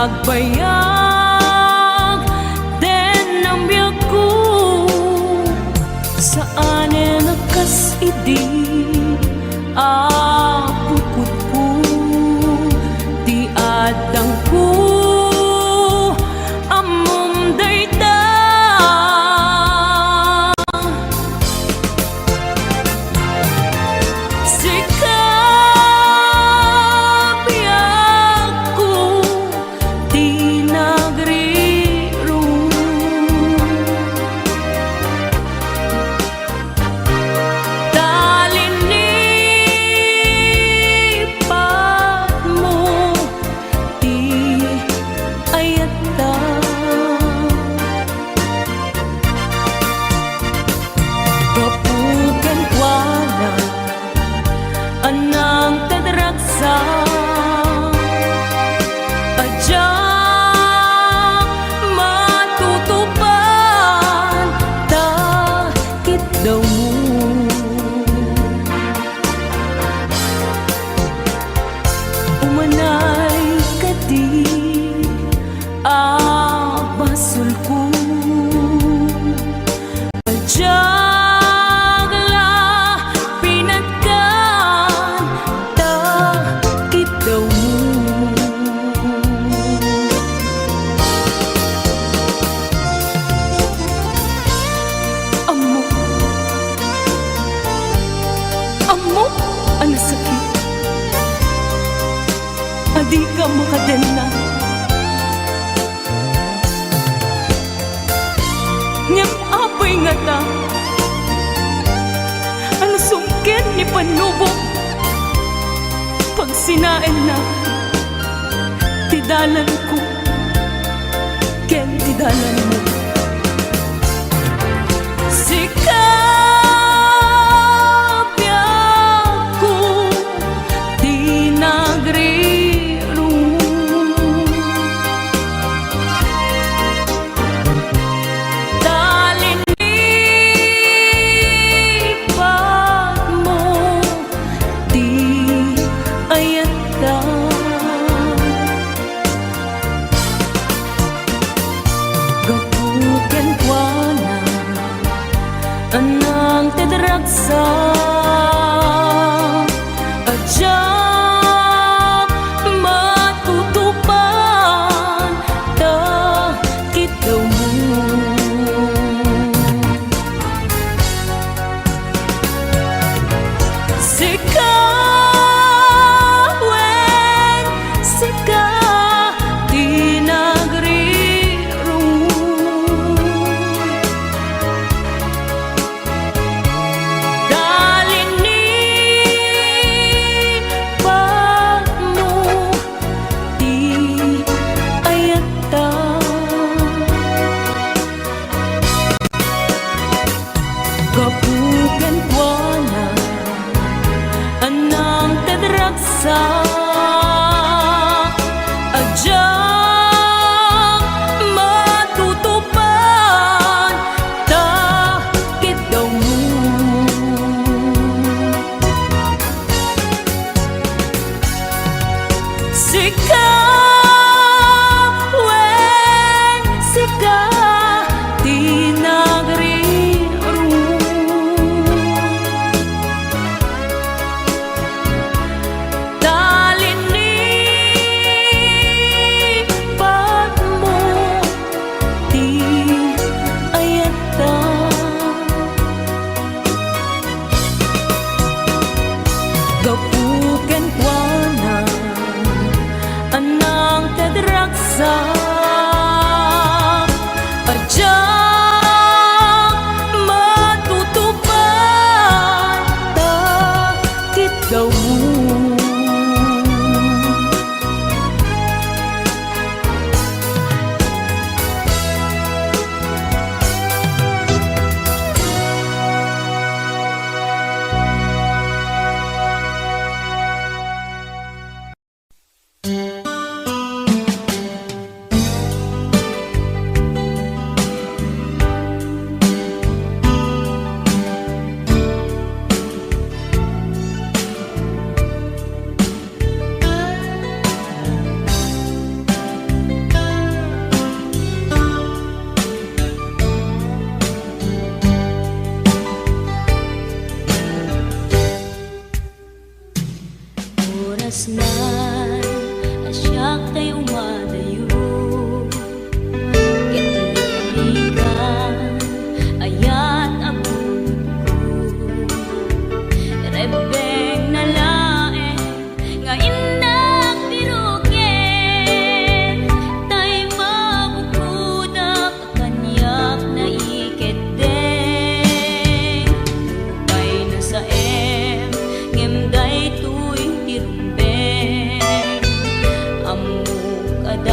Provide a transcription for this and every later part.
agbayag den ang biyak ko saan nakas idi pukot ko di adang ko amom dayta sikap biyak ko di nagriru talinipat mo di ayata kapukan kuala anang tadragsa adya matutupan takit daw mo umanay kadi basul ko adya amo ang sakit adi ka makadena ngem apay nga ta ano sungkin ni panubo pag sinain na tidalan ko ken tidalan mo sikap biyak ko di nagriru talinipat mo di ayata gapuken kuana anang tadragsa adya matutupan takit daw mo sikawen sika di nagriru talinipat mo di ayata kapukan kuana anang tadragsa adya matutupan takit daw mo sikawen sika di nagriru talinipat kasnan asyak tay umadayo kitligan ayat abud ko rebeng na lae nga indak biruken tay mabukudak kanyak na iketeng tupay na sa ngem day tuy tirumbeng amuk at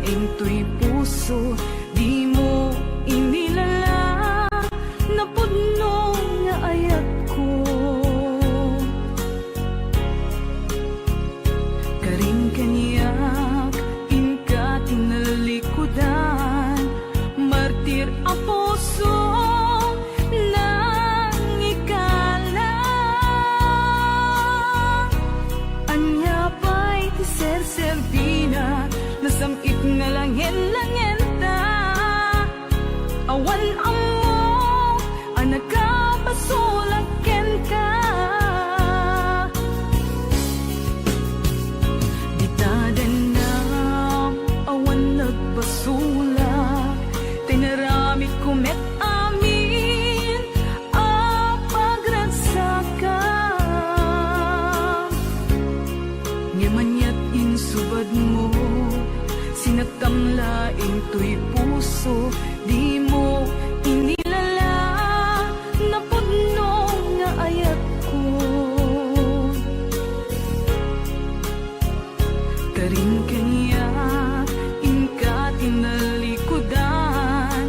laing tuy puso, di mo inilala, napudno nga ayat ko. Karing kaniyak, inka tinalikudan, martir ang puso nang ikalang. Anya pa'y tiser-serbina, nasamit nga langin-langin ta. Awan amo, anak ka, pasulaken ka. Ditadan na, awan nagbasulak, tinaramit kumet amin, pagragsakan. Ngemanyat insubad mo, sinakamlaing tuy puso, di mo inilala, napudno nga ayat ko. Karing kaniyak, inka tinalikudan,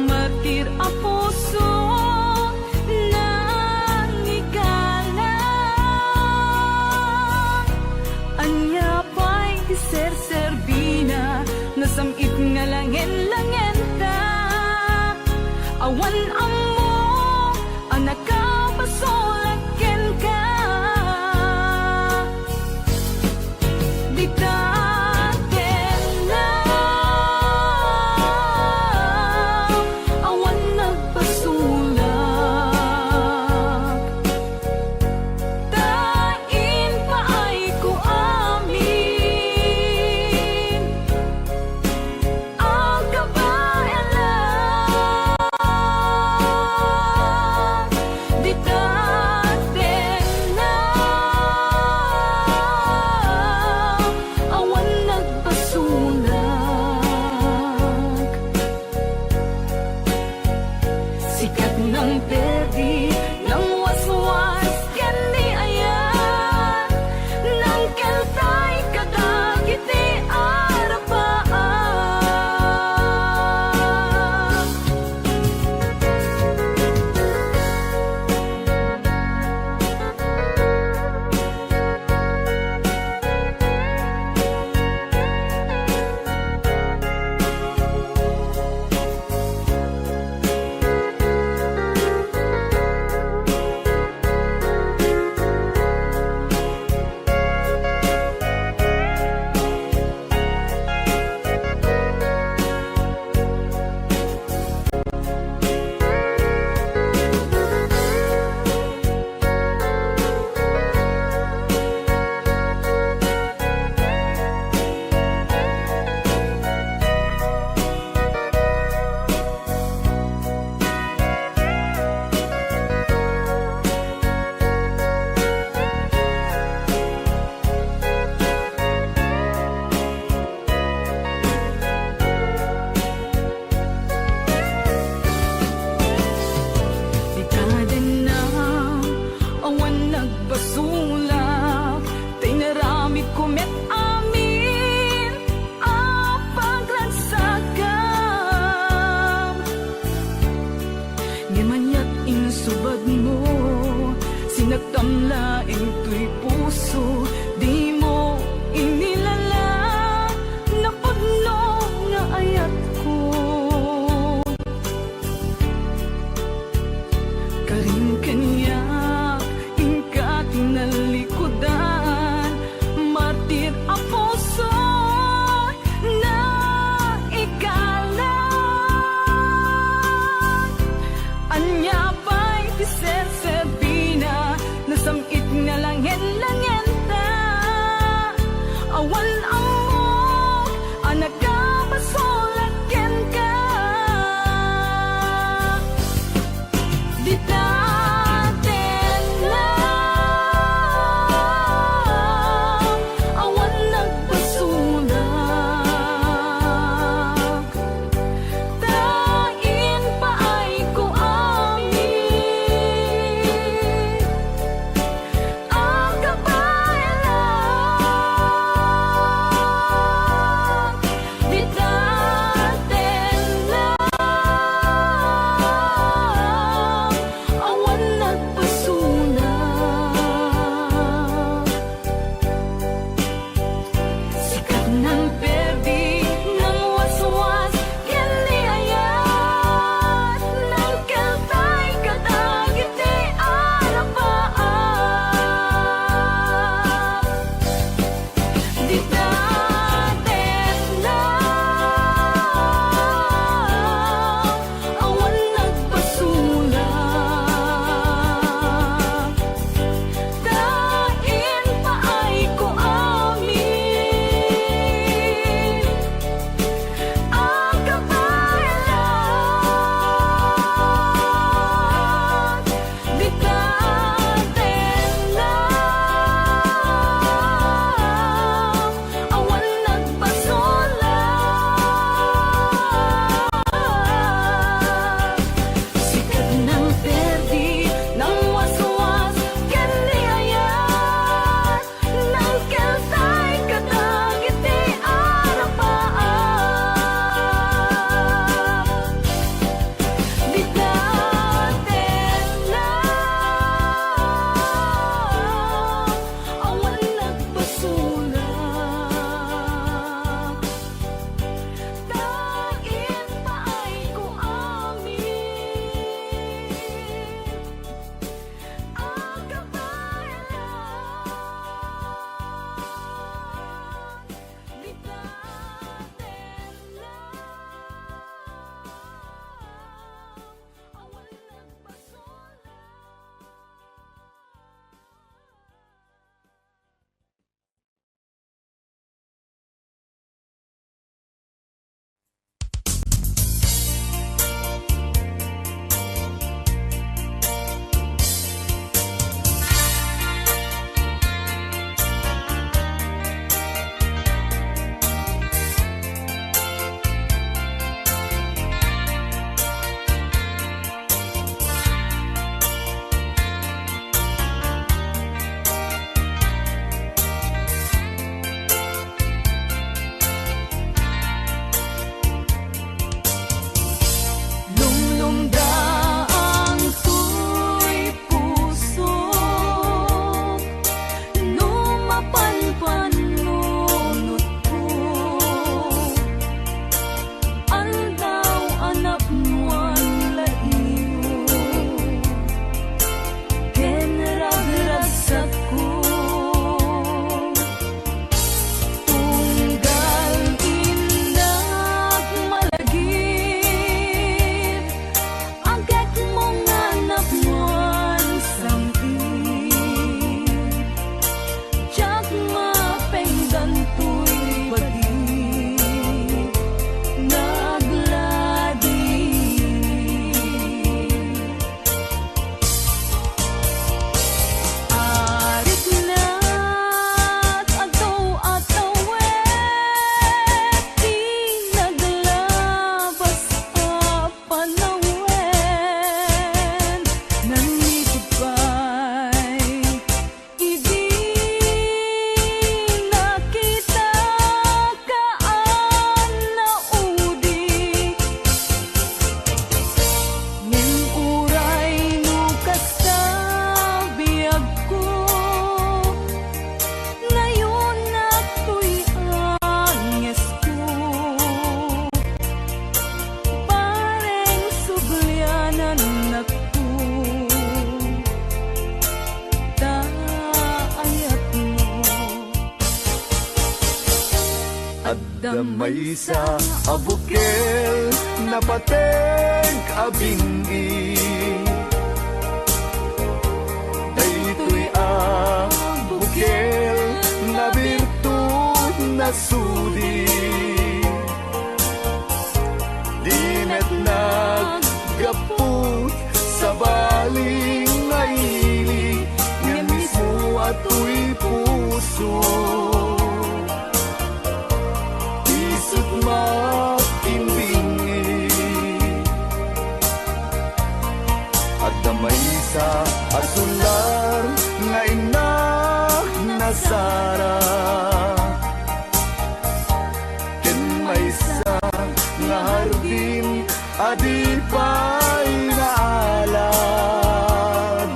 martir ang puso nang ikalang. Anya pa'y tiser-serbina, nasamit nga langin-langin ta. at damay sa abukel na pateng abingi. Daytoy abukel na birtud na sudi, dimet naggaput sa baling ngaili, nga mismo ato'y puso. Isut makimbingi at damay sa asular nga inak na Sara, ken may sa nga hardin adipay na alad.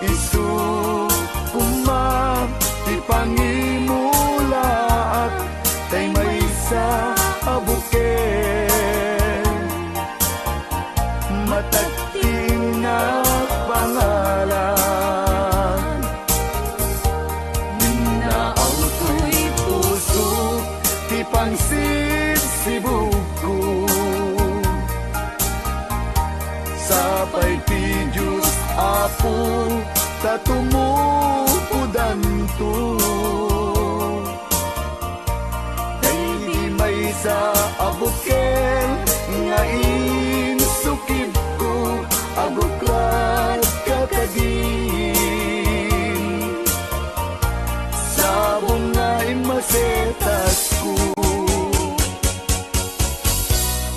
Isu kumam ti pangimula at tay may sa abuken, matagting na pangalan. Minaaw to'y puso ti pangsibsibugko, sapay ti Diyos Apo tatumupudan to. Kay di may sa abukel nga insukib ko, abuklat kakadin, sabong nga imasetas ko.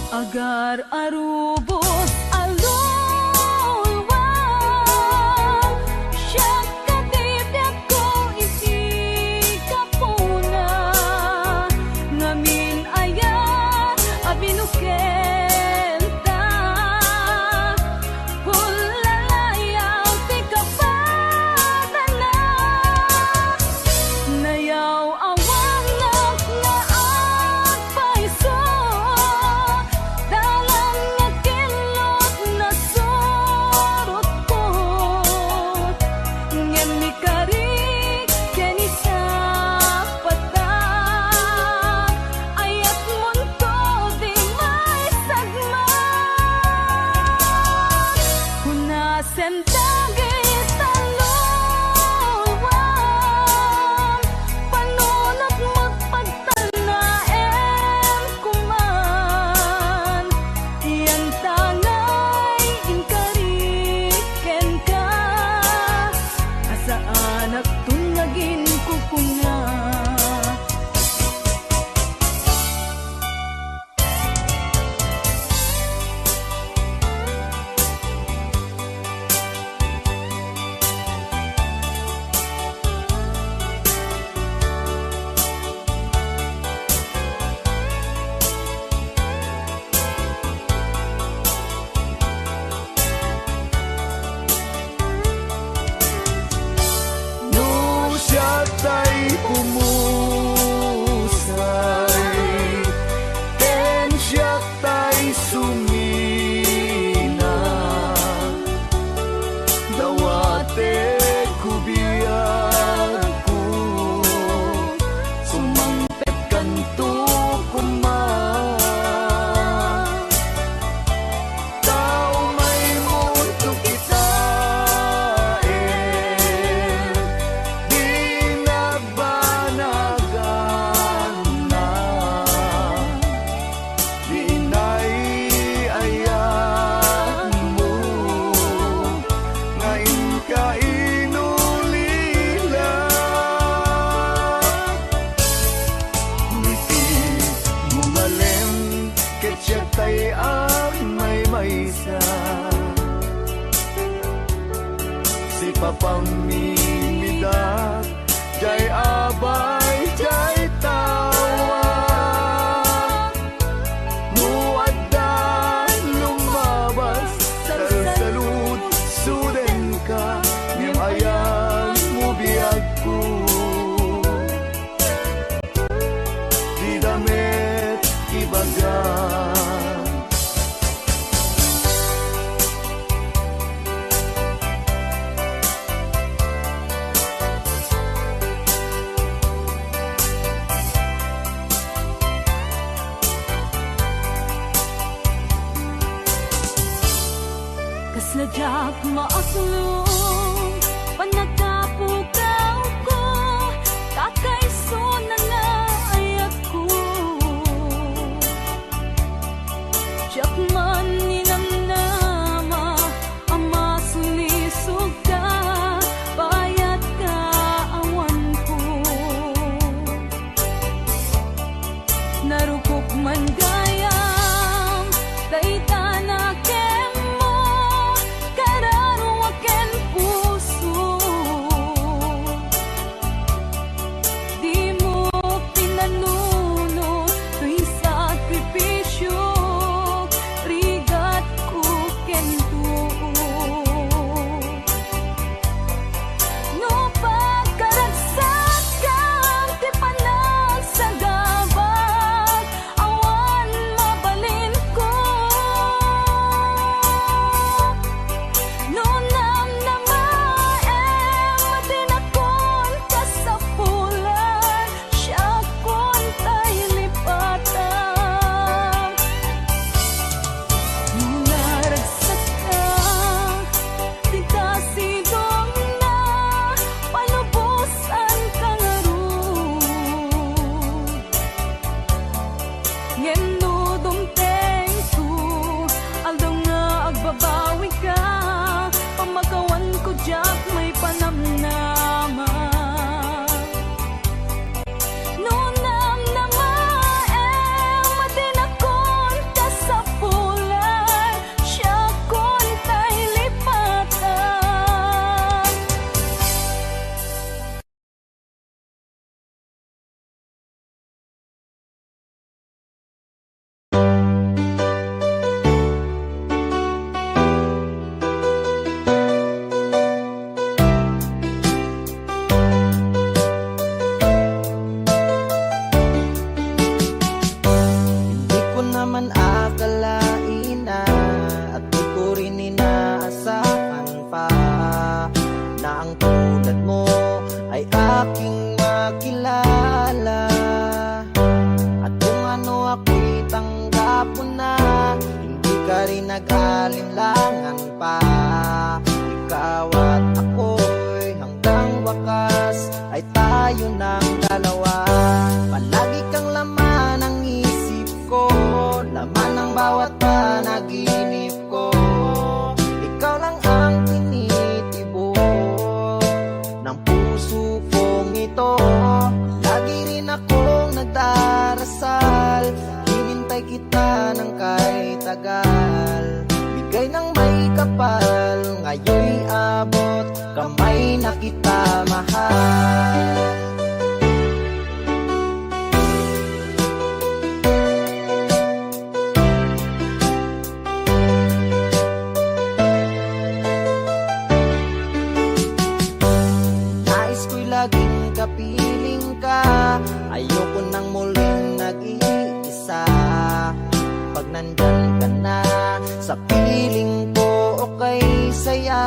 Agar arubos alulwang, siya katibyak ko isikapuna, ngamin ayan abinukenta, pulalayaw ti kapadala, nayaw awang nga agpaiso, dalang nga kilot na surot ko, ngem ni karik ken isapata, ayat munto di may sagma, hunasen dagit talulwang, panunot magpagtanaem kuman, iyan tangay inkariken ka, asaan at tungagin kukunga. No siya tay pumusay, ken siya tay sumina, dawate kubiyag ko, sumangpet kanto kuman. Tao may mundo kitain, di nabanagan na, di inay-ayan mo, ngayon ka inulila. Ngiti mo malem, ket siya tay may maysa, si papamimidak, jay abay, jay tawa, muaddan lumabas, salud, suden ka, ngem ayan mo biyag ko, di damit ibagan. tulad mo ay aking makilala. At kung ano ako'y tanggap mo na, hindi ka rin nag-alinlangan pa. Ikaw at ako'y hanggang wakas ay tayo ng dalawa. Palagi kang laman ng isip ko, laman ng bawat panaginip ko. Ikaw lang ang tinitibok ng puso kong ito. Lagi rin akong nagdarasal, hinintay kita ng kahit tagal. Bigay ng may kapal, ngayon'y abot kamay na kita mahal. Nais ko'y laging kapiling ka, ayoko nang muling nag-iisa. Pag nandyan ka na sa piling ko, okay saya.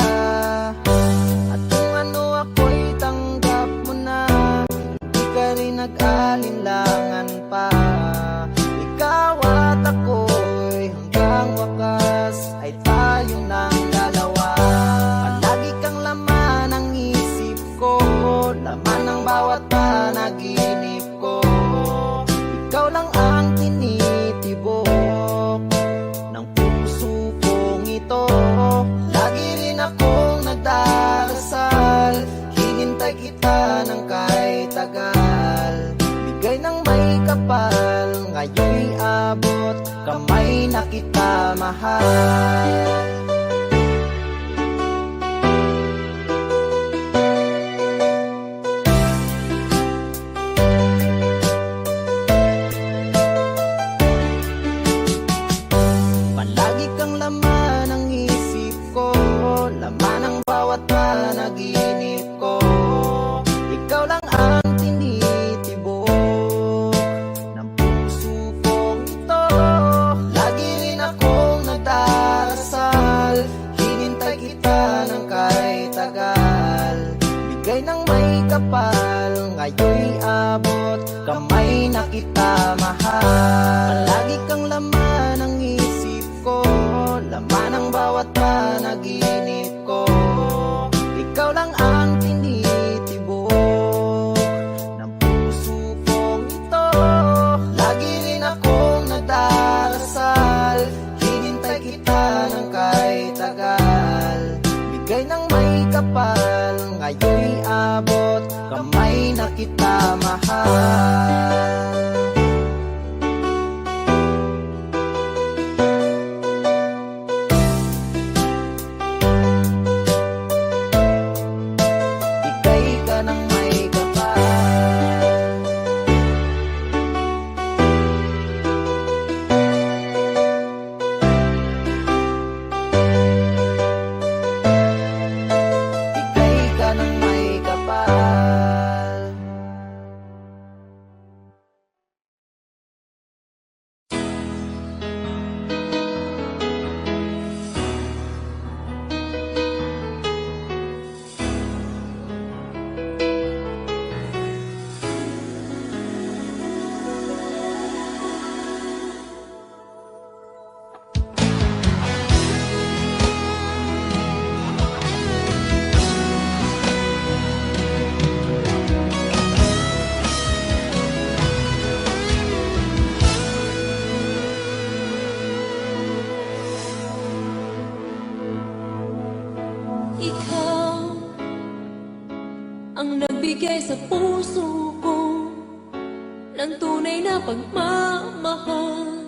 At kung ano ako'y tanggap mo na, hindi ka rin nag-alinlangan pa. Ikaw at ako'y hanggang wakas ay tayo ng dalawa. Palagi kang laman ng isip ko, laman ng bawat panaginip ko. Ikaw lang ang tinitibok ng puso kong ito. Lagi rin akong nagdarasal, hinintay kita ng kahit tagal. Bigay ng may kapal, ngayon'y abot kamay na kita mahal. Palagi kang laman ng isip ko, laman ng bawat panaginip ko. Ikaw lang ang tinitibok ng puso kong ito. Lagi rin akong nagdarasal, hinintay kita ng kahit tagal. Bigay ng may kapal, ngayon'y abot kamay na kita mahal. Palagi kang laman ng isip ko, laman ng bawat panaginip ko. Ikaw lang ang tinitibok ng puso kong ito. Lagi rin akong nagdarasal, hinintay kita ng kahit tagal. Bigay ng may kapal, ngayon'y abot kamay na kita mahal. Bigay ka ng may kapal. Bigay ka ng may kapal. Ikaw ang nagbigay sa puso ko ng tunay na pagmamahal,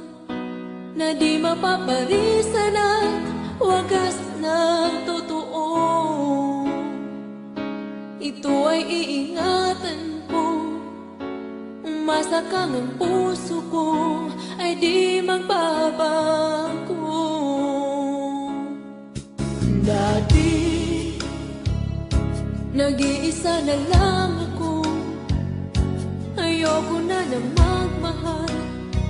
na di mapaparisan at wagas na totoo. Ito ay iingatan ko, umasa kang ang puso ko ay di magbabago. Dati nag-iisa na lang ako, ayoko na nang magmahal,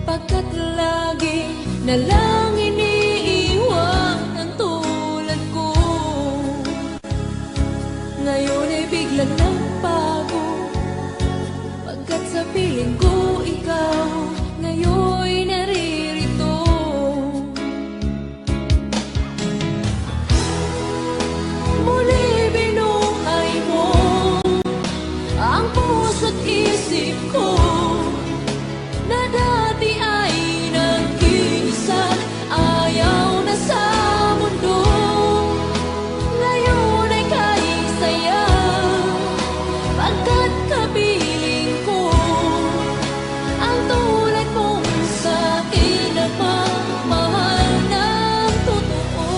pagkat lagi na lang iniiwan ang tulad ko. Ngayon ay biglang nagbago. Pagkat sa piling ko ikaw ngayon'y naririto. Muli binuhay mo ang puso't isip ko na dati ay nag-iisa, ayaw na sa mundo. Ngayon ay kahit saya, pagkat kapiling ko ang tulad mong sa'kin na mamahal ng totoo.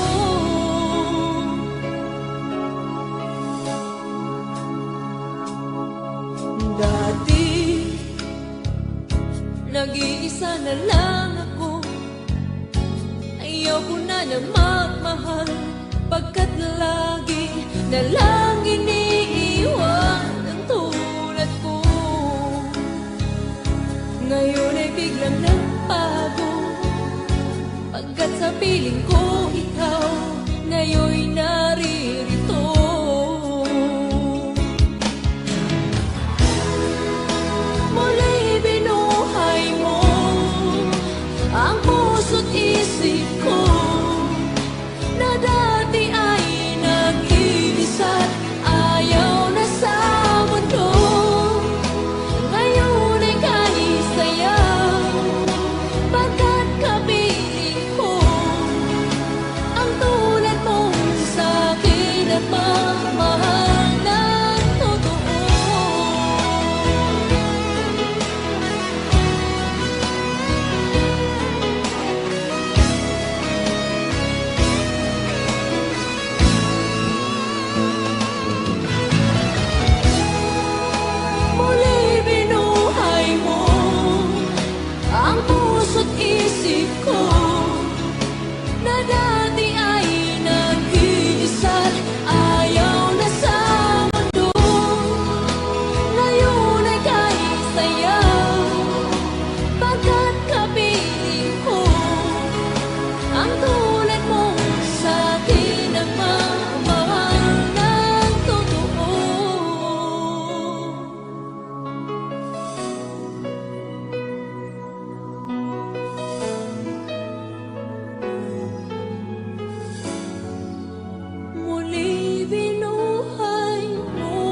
Dati nag-iisa na lang ako, ayaw ko na na magmahal, pagkat lagi na lang iniiwan ang tulad ko. Ngayon ay biglang nagbago, pagkat sa piling ko ikaw ngayon'y naririto. Muli binuhay mo ang puso't isip ko na dati ay nag-iisa't ayaw na sa mundo. Ngayon ay kahit saya, pagkat kapiling ko ang tulad mong sa'kin at mamahal ng totoo. Muli binuhay mo ang puso't isip ko na dati ay nag-iisa't ayaw na sa mundo. Ngayon ay kahit saya, pagkat kapiling ko ang tulad mong sa'kin ang mamahal ng totoo. Muli binuhay mo.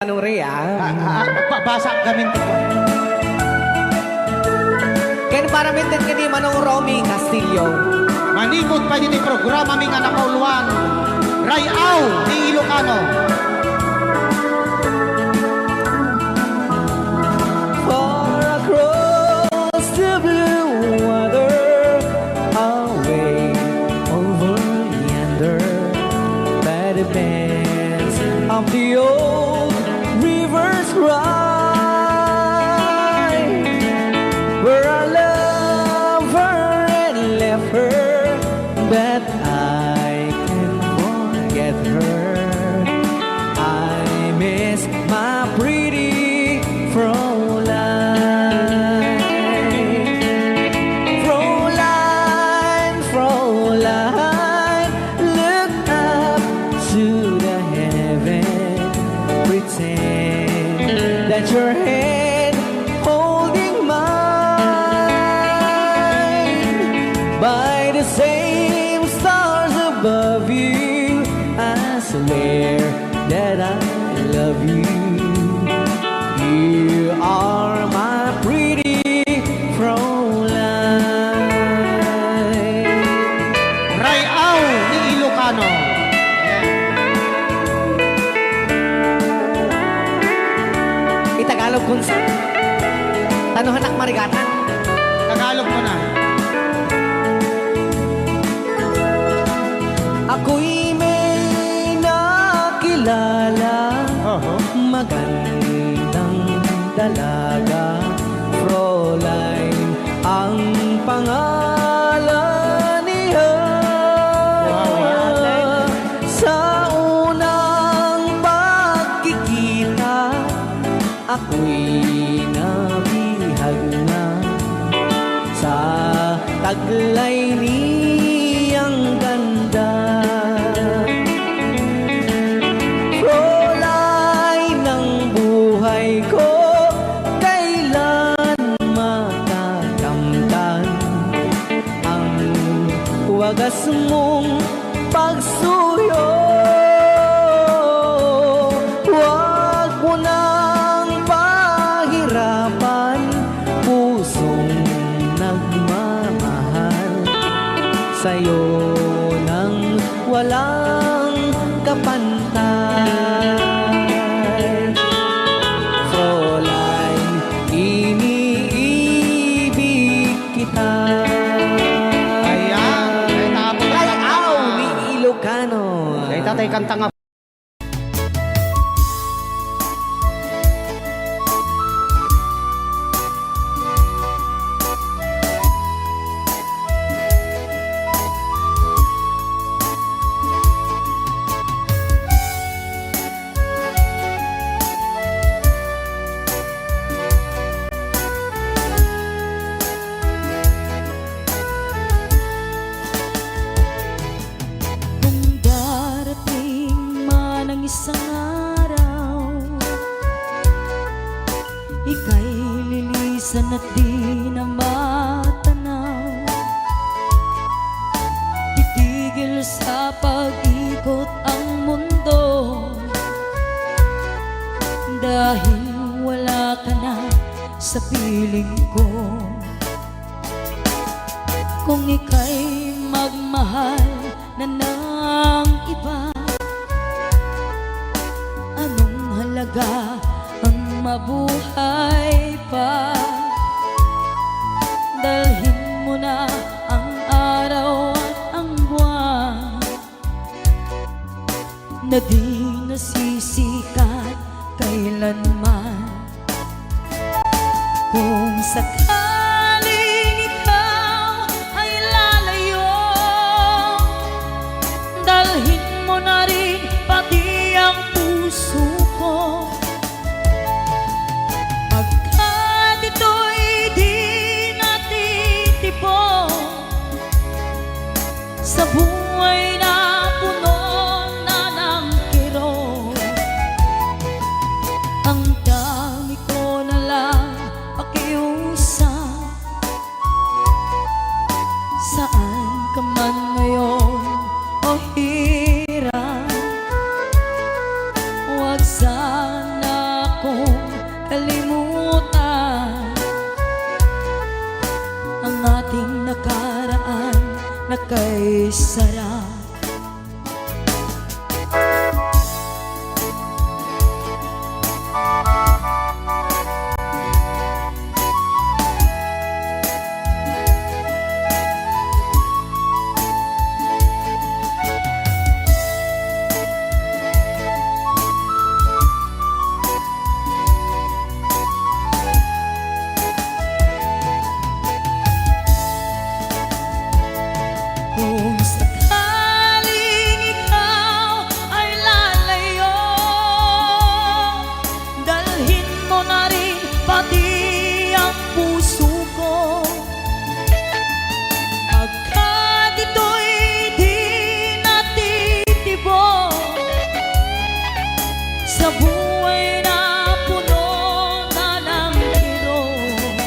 Anong Rhea? Basa kami. Ken para mintin kini Manong Romy Castillo. Manipot pa din programa mi nga napauluan. Rayaw ni Ilocano. Far across the blue water, away over yonder, by the banks of the old rivers ride, where I love her and left her, but I can't forget her. I miss my pretty Fräulein. Fräulein, Fräulein, look up to the heaven, pretend that your hand holding mine. By the same stars above you, I swear that I love you. You are my pretty Fräulein. Rayaw ni Ilocano. Itagalog kung sa Tanuhan ak marigatan. Tagalog mo na. Ako'y may nakilala, magandang dalaga, Fräulein ang pangalan niya. Sa unang pagkikita, ako'y nabihag na. sa taglay niyang ganda. Kulay ng buhay ko, kailan matakamtan ang wagas mong pagsuyo. Huwag mo nang pahirapan pusong nagmamahal sa'yo nang walang kapantay. Fräulein, iniibig kita. Ayan, ay tapos na Rayaw ni Ilocano. Ay tatay kanta nga. Kung darating man ang isang araw, ika'y lilisan at di na matanaw. Titigil sa pag-ikot ang mundo, dahil wala ka na sa piling ko. Kung ika'y magmahal na ng iba, anong halaga ang mabuhay pa? Dalhin mo na ang araw at ang buwan na di nasisikat kailanman. Kung sakaling ikaw ay lalayo, dalhin mo na rin pati ang puso ko. Pagkat ito'y di natitipon sa buhay na puno na ng kirot, ang dami ko na lang pakiusap. Saan ka man ngayon o hirap, huwag sana akong kalimutan ang ating nakaraan na kay sarap. Kung sakaling ikaw ay lalayo, dalhin mo na rin pati ang puso ko. Pagkat ito'y di natitibok sa buhay na puno na ng kirot,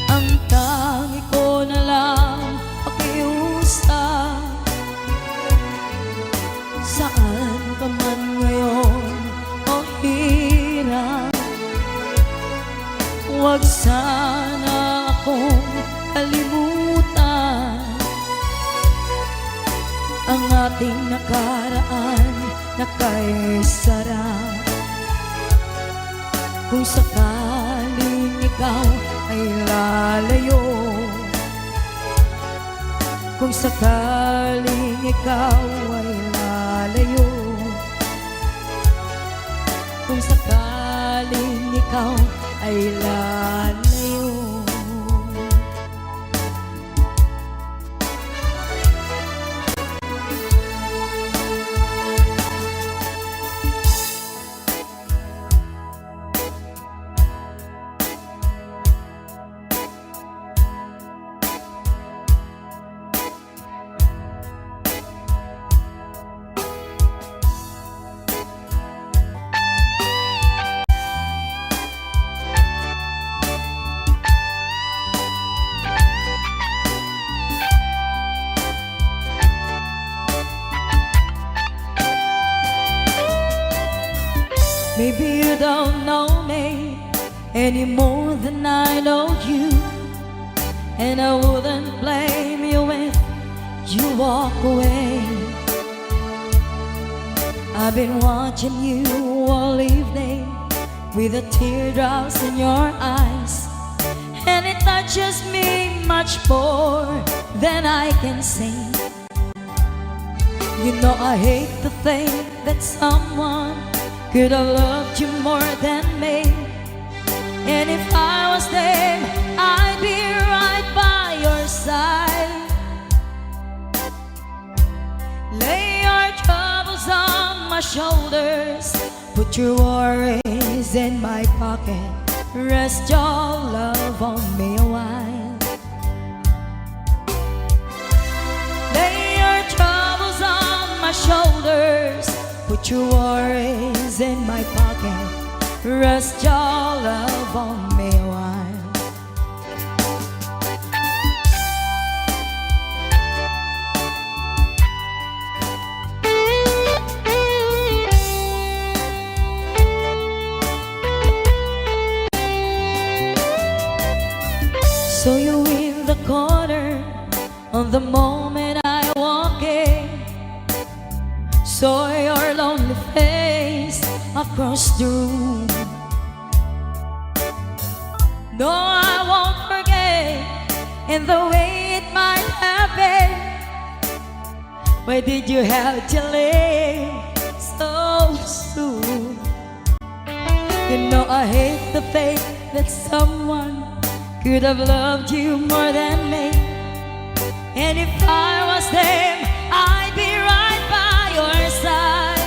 ang tangi ko na lang pakiusap. Saan ka man ngayon o hirap, huwag sana akong kalimutan ang ating nakaraan na kay sarap. Kung sakaling ikaw ay lalayo, kung sakaling ikaw ay lalayo, kung sakaling ikaw ay lalayo. any more than I know you, and I wouldn't blame you if you walk away. I've been watching you all evening with the teardrops in your eyes, and it touches me much more than I can say. You know I hate to think that someone could have loved you more than me, and if I was there, I'd be right by your side. Lay your troubles on my shoulders, put your worries in my pocket, rest your love on me a while. Lay your troubles on my shoulders, put your worries in my pocket, rest your love on me a while. So you in the corner on the moment I walk in, saw your lonely face across the room. No, I won't forget in the way it might happen. Why did you have to leave so soon? You know I hate the faith that someone could have loved you more than me, and if I was them, I'd be right by your side.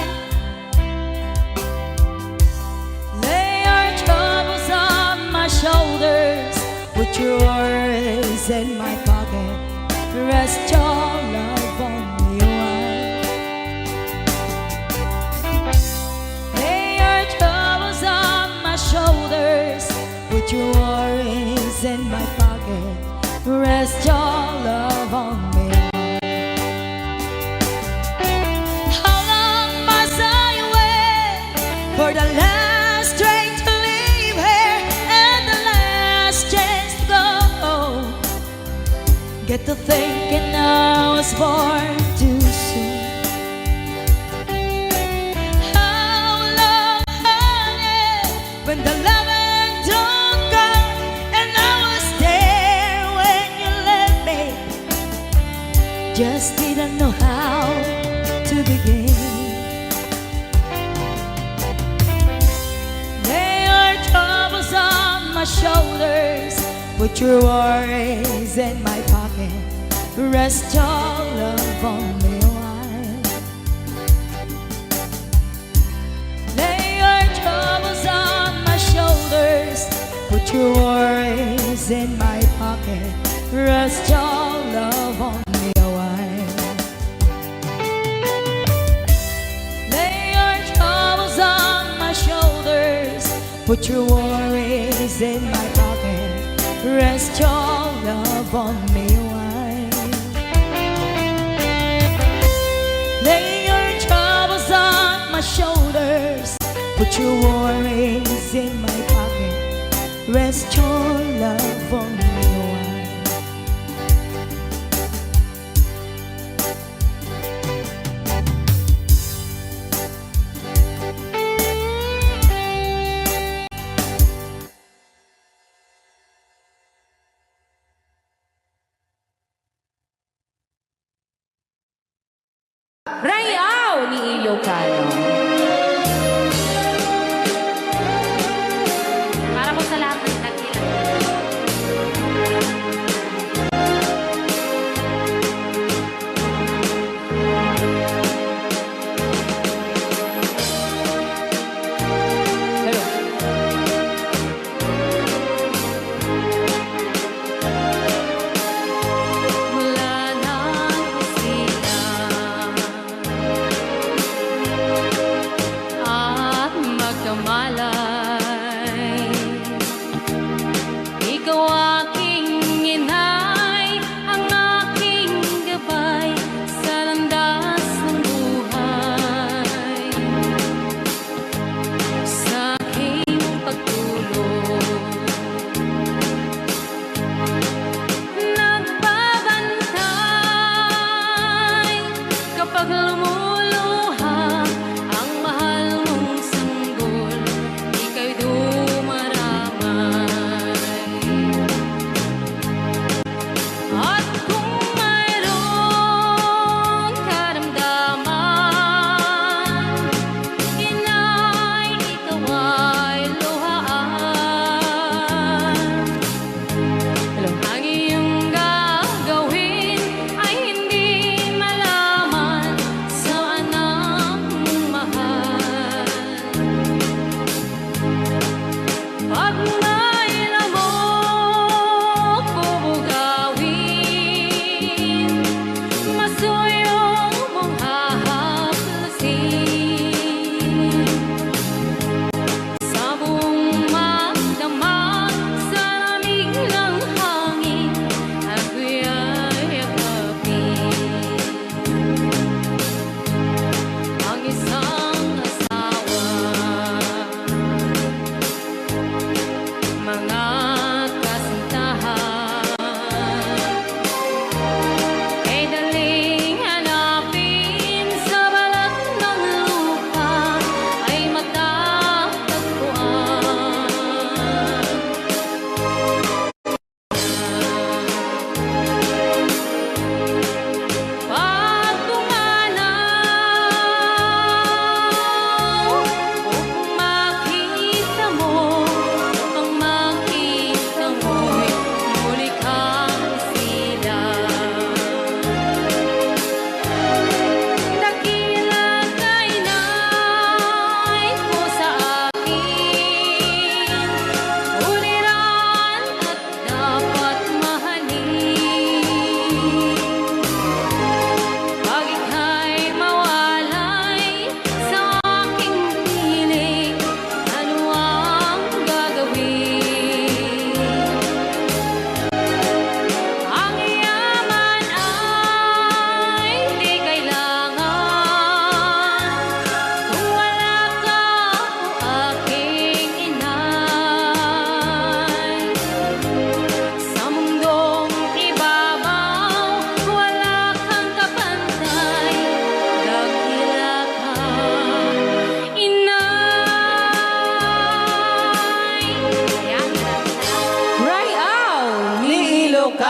Lay your troubles on my shoulders, put your worries in my pocket, rest your love on me a while. Lay your troubles on my shoulders, put your worries in my pocket, rest your love on me. How long must I wait for the last train to leave here and the last chance to go? Get to thinking I was born too soon. How long, honey, when the loving don't come, and I was there when you left me, just didn't know how to begin. Lay your troubles on my shoulders, put your worries in my pocket, rest your love on me a while. Lay your troubles on my shoulders, put your worries in my pocket, rest your love on me a while. Lay your troubles on my shoulders, put your worries in my pocket, rest your love on me a while. Lay your troubles on my shoulders, put your worries in my pocket, rest your love on me a while. Rayaw ni Ilocano. Para po sa lahat ng nag-ilan. Mula nang sila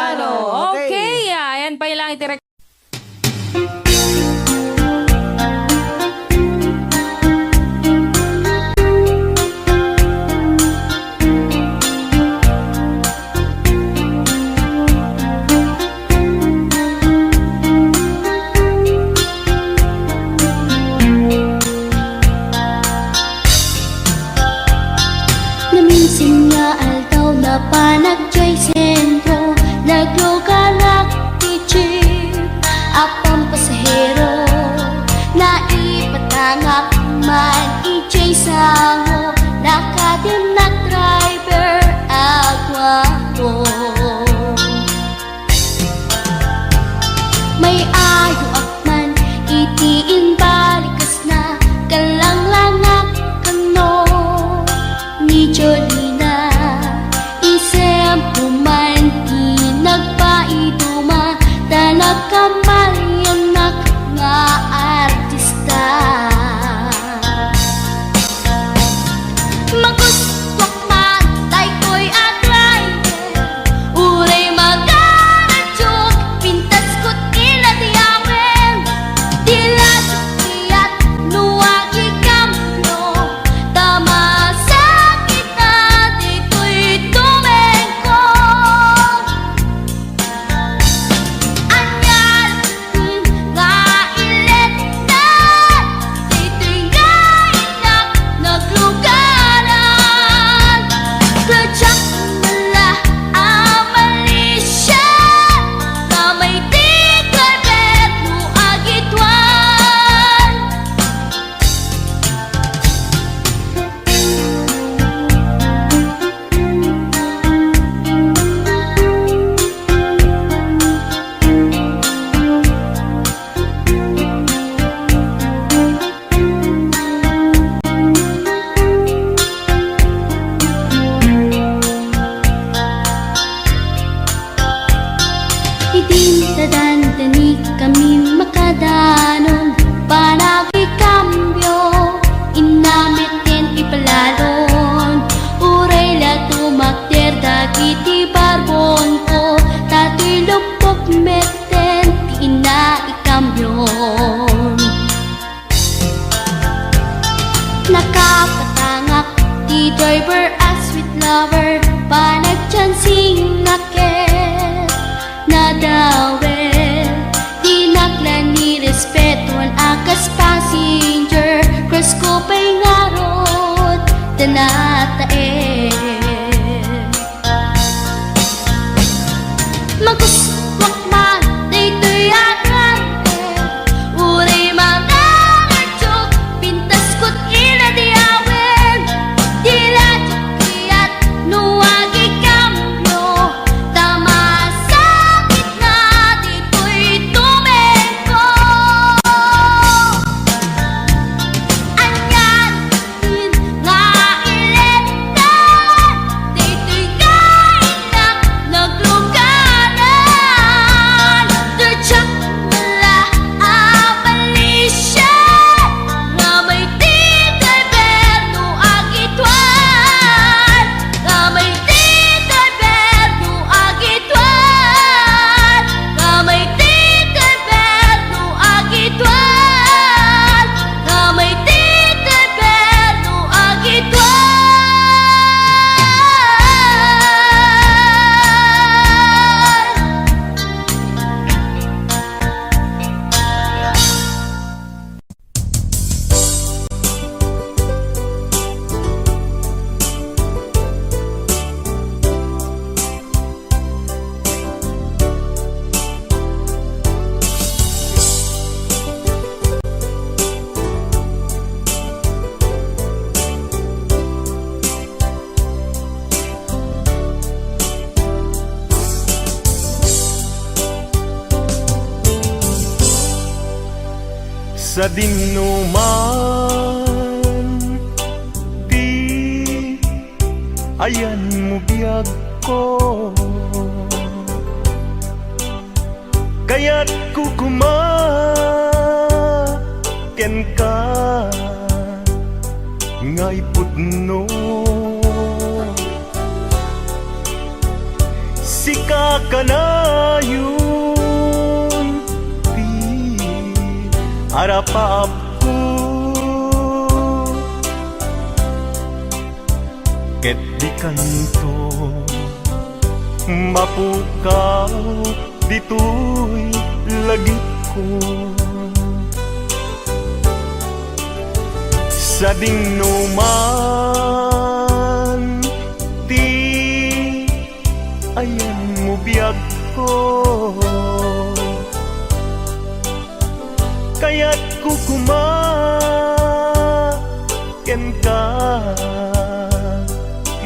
Ilocano. Okay, ayan pa ilang itirek. Naminsan nga aldaw na panagjay sentro Naglugalak ti jeep Apang pasahero Naipatangak man ijay sango Nakadim na driver agwapo May ayo akman itiin balikas na Kalanglangak kano ni Jolina Isem pumanti nagpaiduma Da nagkamalianak nga artista Magustwak man tay ko'y atrayer Uray magaradyok Pintas ko't iladiyawen Tila sukiyat nuwagi kamyo Tama sakit na dito'y tumengko Anyal nga ilet na Dito'y gainak naglugaran Kadyak mala amalisya Na may tiklabet mo agitwan Idinadandani kami makadanon Panagikambyo Inamitin ipalalon Uray la tumakder dagiti barbon ko Tato'y lupok meten Di ina ikambyon Nakapatangak di driver as sweet lover Panagchansing nakit Nadawel Di naklan ni respetuan akas passenger Cross ko pa'y ngarot Danatae Maguswak man dito'y agrante Uray mga ngardyok Pintas ko't iladiyawen Tila jukiyat nuwagi kamyo Tama sakit na dito'y tumengko Anyan nga ilet na Dito'y kainak naglugaran Tadyak mala abalisya Nga may titayber no agitwan Nga may titayber no agitwan Nga may titayber no agitwan Nga may titayber no agitwan Sa dinuman Di ayan mo biyag ko Kaya't kukumaken ka Ngay pudno Sikat kanayon ti arapap ko ket di kanto mapukaw dito'y lagip ko sa dingnuman ti ayan mo biyag ko kaya't kukumaken ka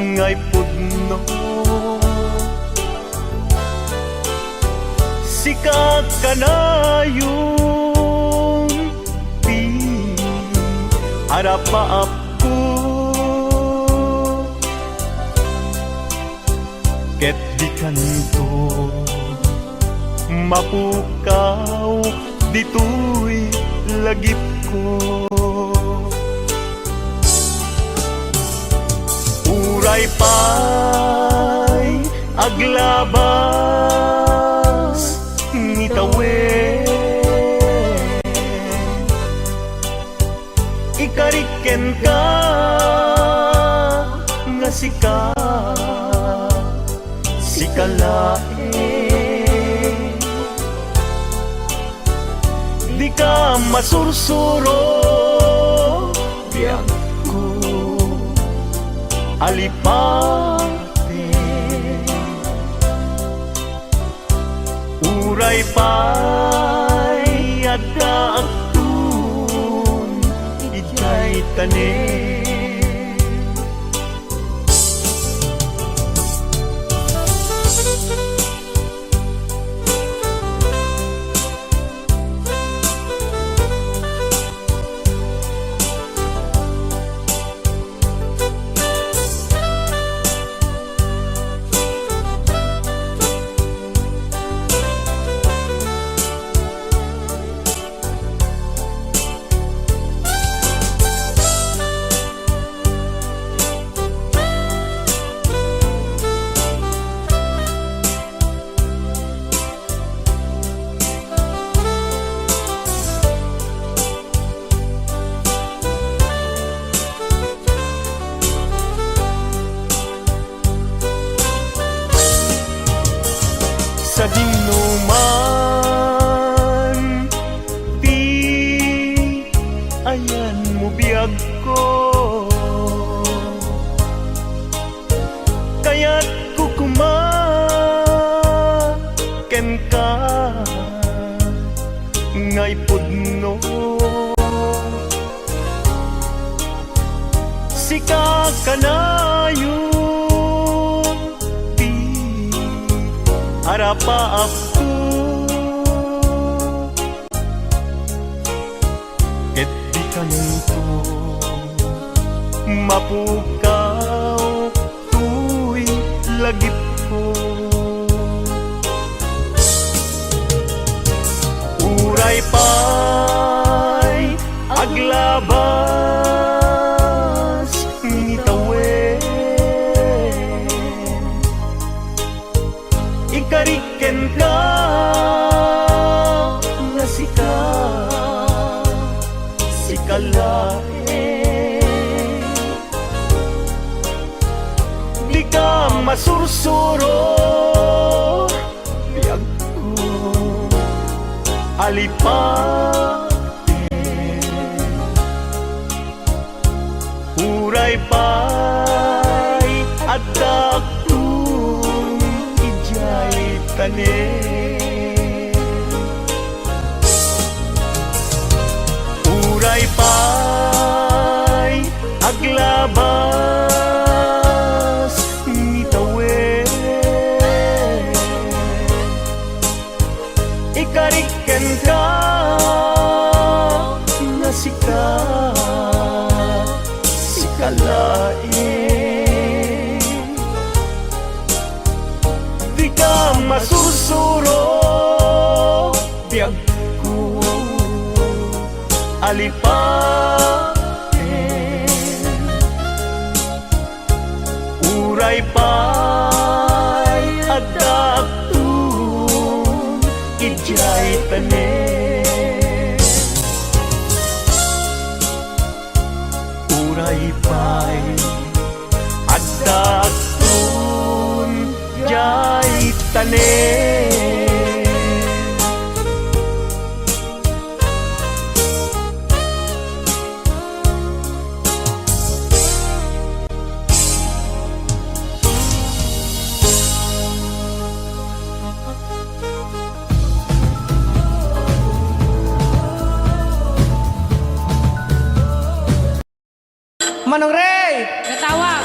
ngay pudno sika kanayon ti arapaap ko ket di kanto mapukaw dito'y lagip ko uray pa'y aglabas ngitawen ikariken ka nga sika sikalae di ka masursuro biyag ko alipate uray pa'y adda agtun ijay tanen sa dingnuman ti ayan mo biyag ko kaya't kukumaken ka ngay pudno sika kanayon arapaap ko ket di kanto mapukaw tuy lagip ko uray pa'y aglabas ngitawen ikariken ka nga sika sikalae di ka masursuro biyag ko alipate uray pa'y adda tanen uray pa'y aglabas ngitawen ikariken ka nga sika sikalae di ka masursuro biyag ko alipate uray pa'y adda jay tanin Uray pa'y addatun jay tanin Manong Ray! Natawag.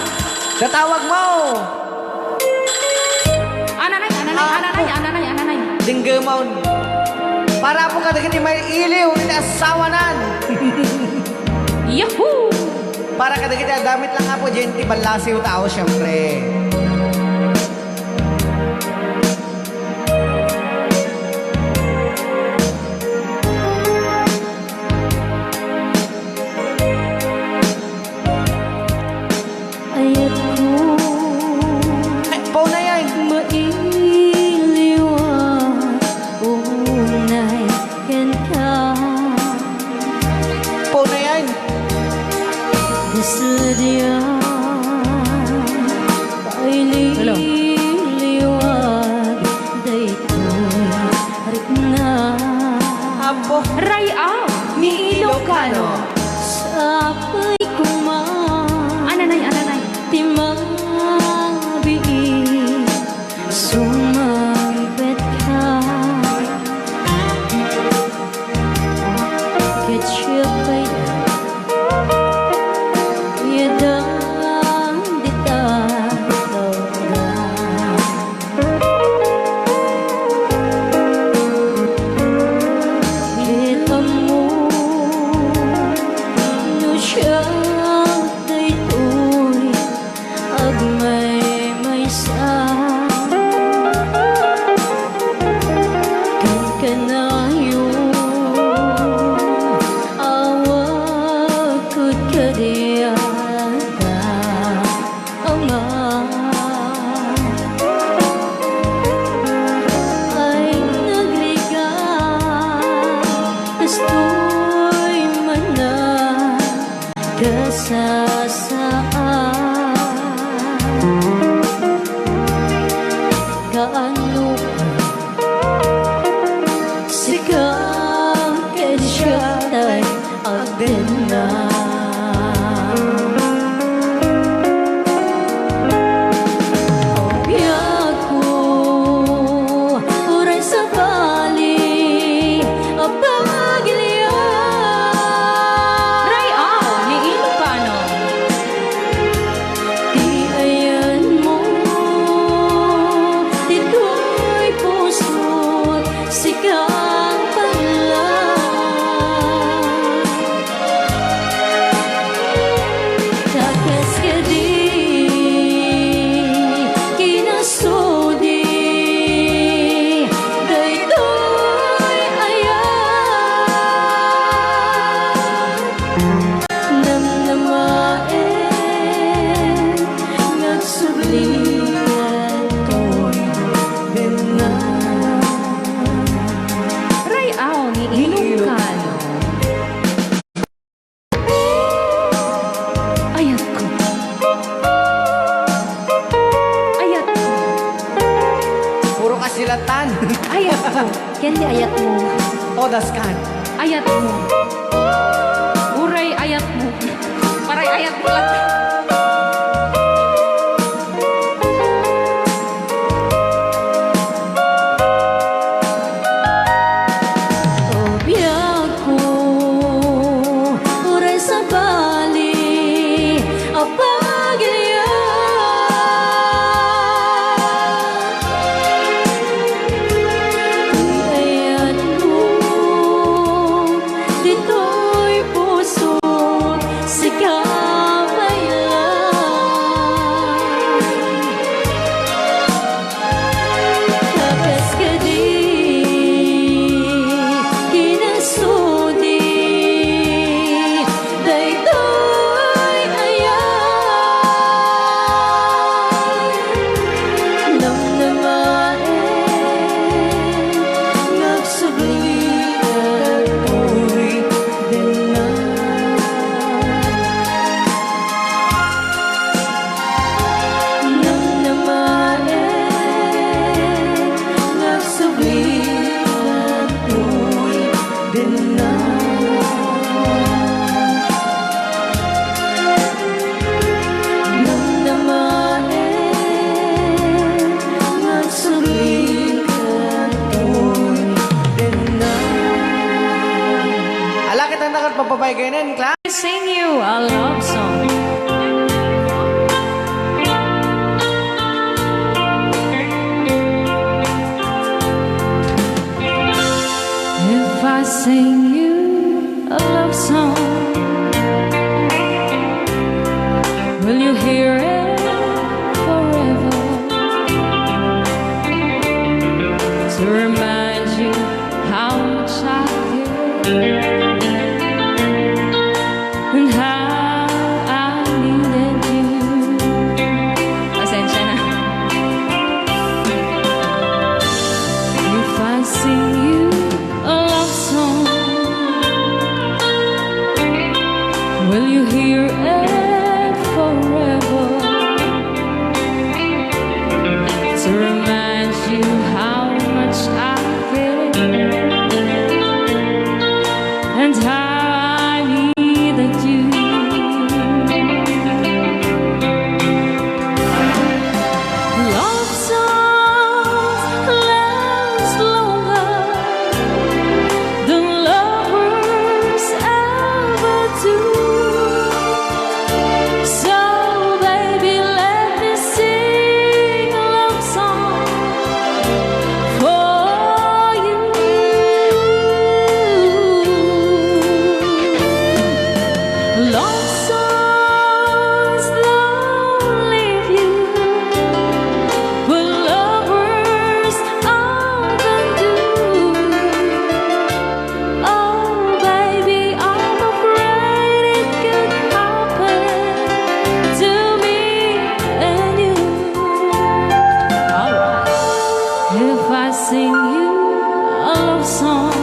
Datawag mo! Ananay. Dinggamon. Para po kadagiti may iliw, hindi asawanan. Yahoo! Para kadagiti damit lang nga po, genti balasiw tao siyempre. Ayat ko Ay, pau na yan. mailiwan unay kanta Pau na yan. Kasadya ay liliwag daytoy harit na Apo. Ray out ni Ilocano. sapay kuman Ananay. timabi sumambet ka kecapay yadang ditataw na kita mo no siya daytoy agmay sa kan kanayo awag kud kadiyada ama ay nagligaw kastoy manan kasasaan kaano sikang kesyatay agden na Biyak ko uray sa bali apagilian Ray out ni Ilocano. Di ayan mo dito'y puso't sigang panlan takas ka di kinasudi daytoy ayan namnamaen nagsublian ko'y benan Ray out ni Ilocano. Ayat ko. Puro kasilatan. Ayat ko. Kendi ayat mo Todas kan. Ayat mo. Uray ayat mo. Paray ayat mo lang. biyak ko uray sa bali apagilian ayat mo dito'y puso sikapay Paiganan Class. Sing you a love song. If I sing you a love song, will you hear it forever? To remind you how much I care. And how I needed you. Pasensya na. If I sing you a love song, will you hear it forever? To remind you how much I care. And how sing you a love song,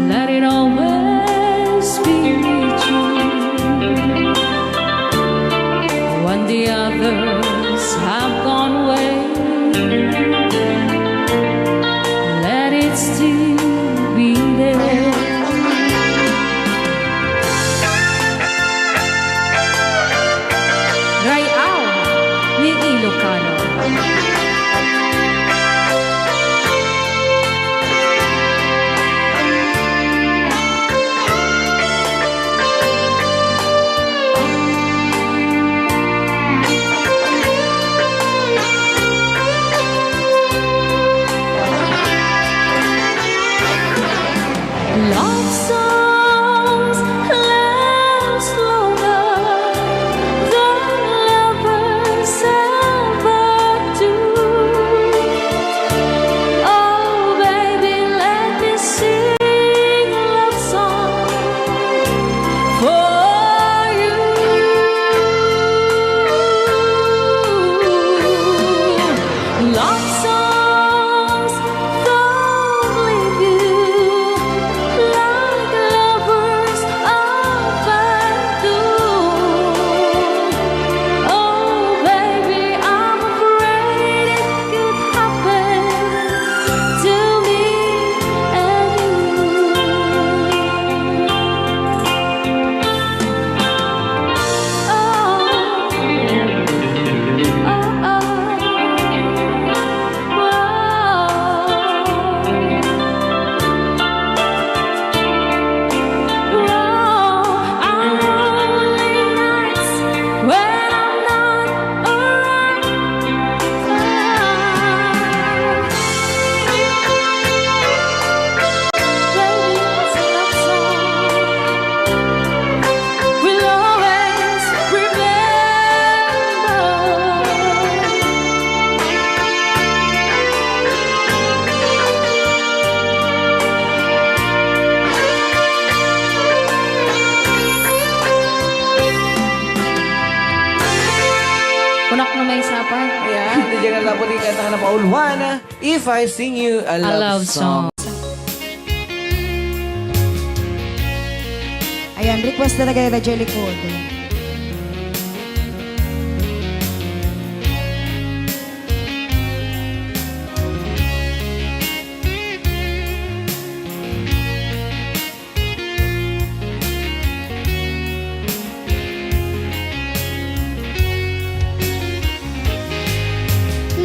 let it always be true. When the others have gone away, let it still be there. Rayaw ni Ilocano. Love songs last longer than lovers ever do. Oh, baby, let me sing a love song for you. Love songs don't leave you like lovers often do. Oh, baby, I'm afraid it could happen to me and you. Kunak na may sapay. Ayan, di jangan lapot yung kanta na Paul Juan. If I sing you a love song. Ayan, request na kayo na Jelly Code.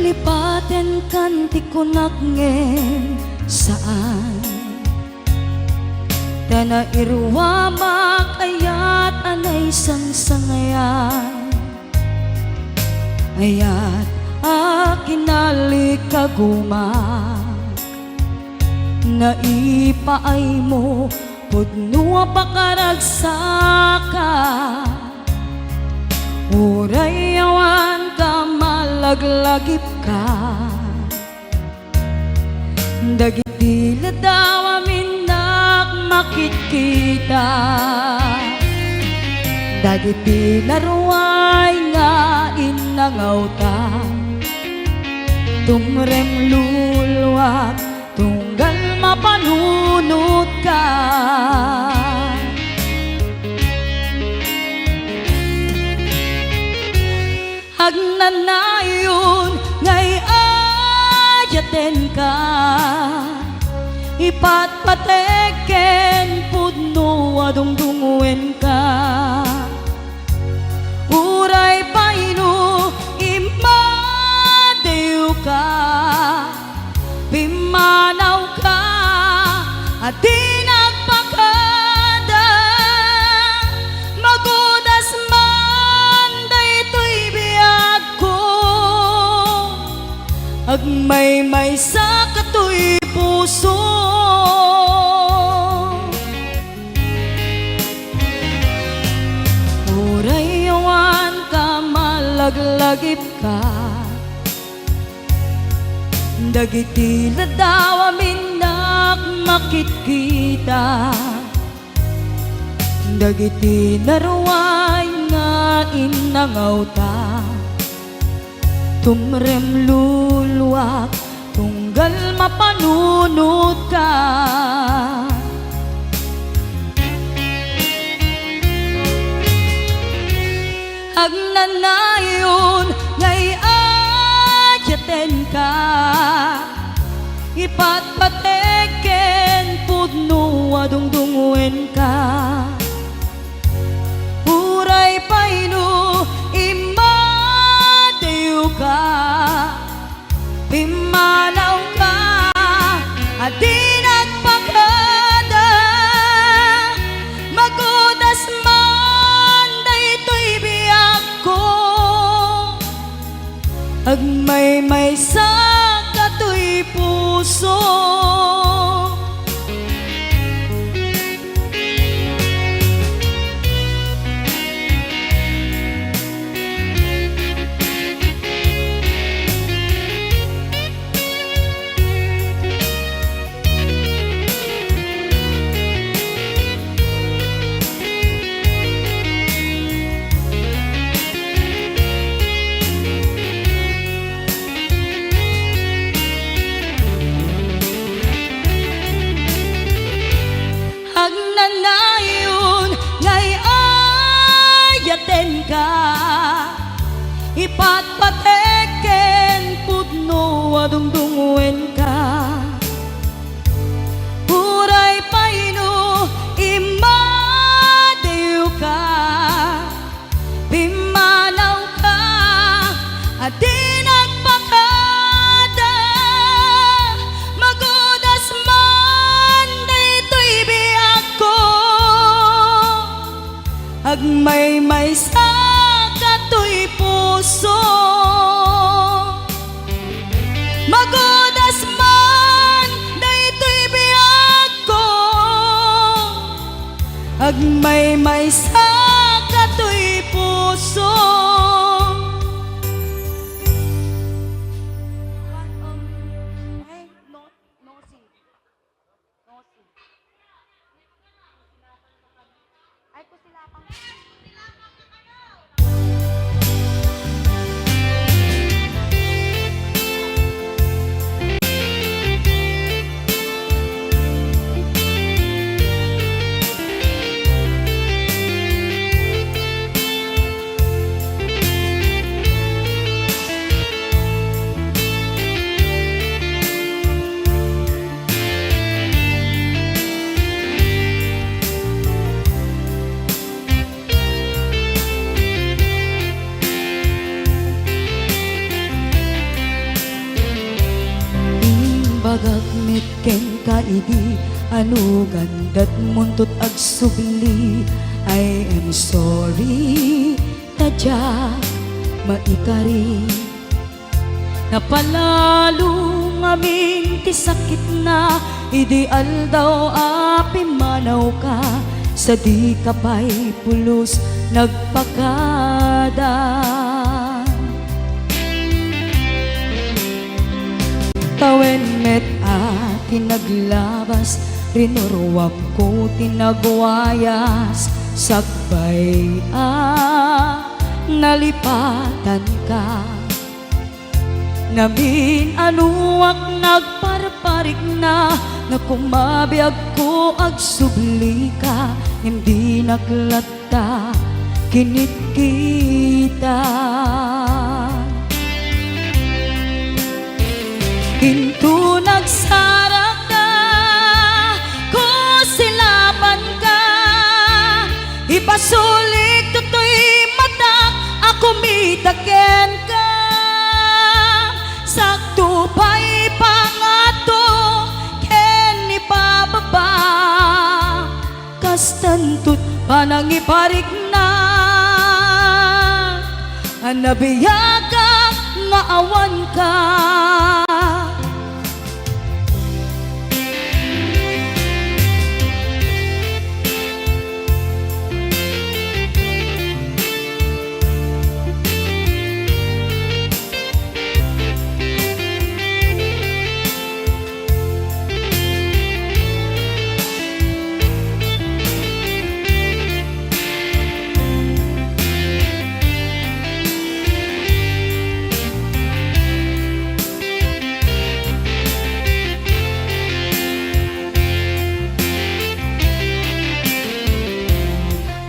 Lipaten kan ti kunak nge saan Tana irwa makayat anay sangsangayan ayat akinali kagumak naipaay mo pudno pakaragsaka uray awan ka malaglagip ka dagiti ladaw amin makikita dagiti laruay nga inangawta tumrem luluwag tunggal mapanunot ka agnanayon ngay ayaten ka ipatpateken pudno adungdunguen ka uray paino imadew ka pimanaw ka at di nagpakada magudas man daytoy biyag ko agmay-may sa katoy puso uray awan ka malaglagip ka dagiti ladaw amin makikita dagiti laruay nga inangawta tumrem luluwak tunggal mapanunot ka agnanayon ngay ayaten ka ipatpateken pudno adungdunguen ka uray paino imadew ka pimanaw ka at di nagpakada magudas man daytoy biyag ko agmay-may sa katoy puso agnanayon ngay ayaten ka ipatpateken pudno adungdunguen ka uray paino imadew ka pimanaw ka at di nagpakada magudas man daytoy biyag ko agmay-may sa katoy puso magudas man daytoy biyag ko agmay-may sa katoy puso pagagmit ken kaidi Ano gandat muntot ag subli, I am sorry, tadya maikari. Napalalo ngamin ti sakit na, ideal daw api manaw ka, sa di ka pa'y pulos nagpakada. Tawen met tinaglabas, rinuruwam ko tinagwayas, sakbay nalipatan ka. Namin anuak nagparparik na, nga kumabiyag ko ag subli ka, hindi naglata kinit kita. Hinto nagsarak ka, ko silapan ka, ipasulik tutoy mata, ako mitaken ka. Sakto pa'y pangato, ken ipababa, kastantut panang iparik na, anabiyaga nga awan ka.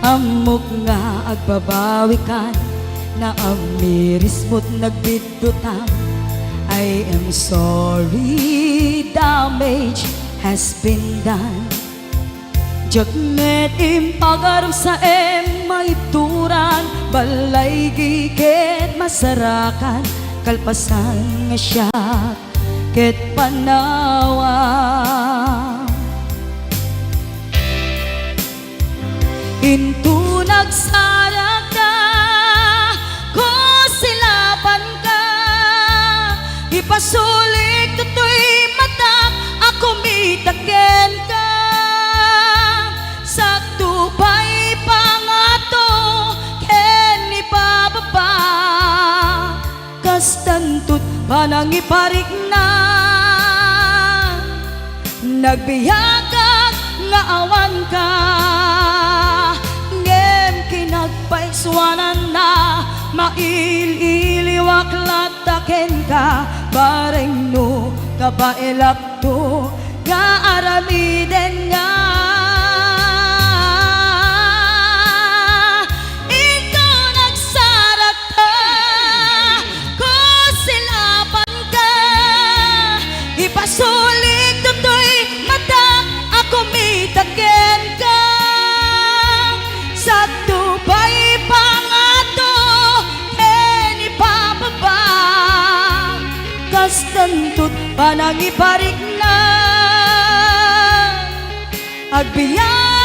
Amok nga agbabawi kan, na amiris mo't nagbidutang. I am sorry, damage has been done. Jagmet impagaram sa maituran, balay giket masarakan, kalpasan nga siya ket panawan. Hinto nagsarak ka, ko silapan ka, ipasulik tutoy mata, ako mitaken ka. Sakto pa'y pangato, ken ipababa, kastantut panang iparik na, nagbiyagag nga awan ka. Kinagpaiswanan na, maililiwak lataken ka, bareng no kabailak to, kaaramiden nga. Ito nagsarak ka, ko silapan ka, ipasulik tutoy mata, ako mitaken ka. Sakto pa'y pangato, ken ipababa, kastantut panang iparik na, agbiyan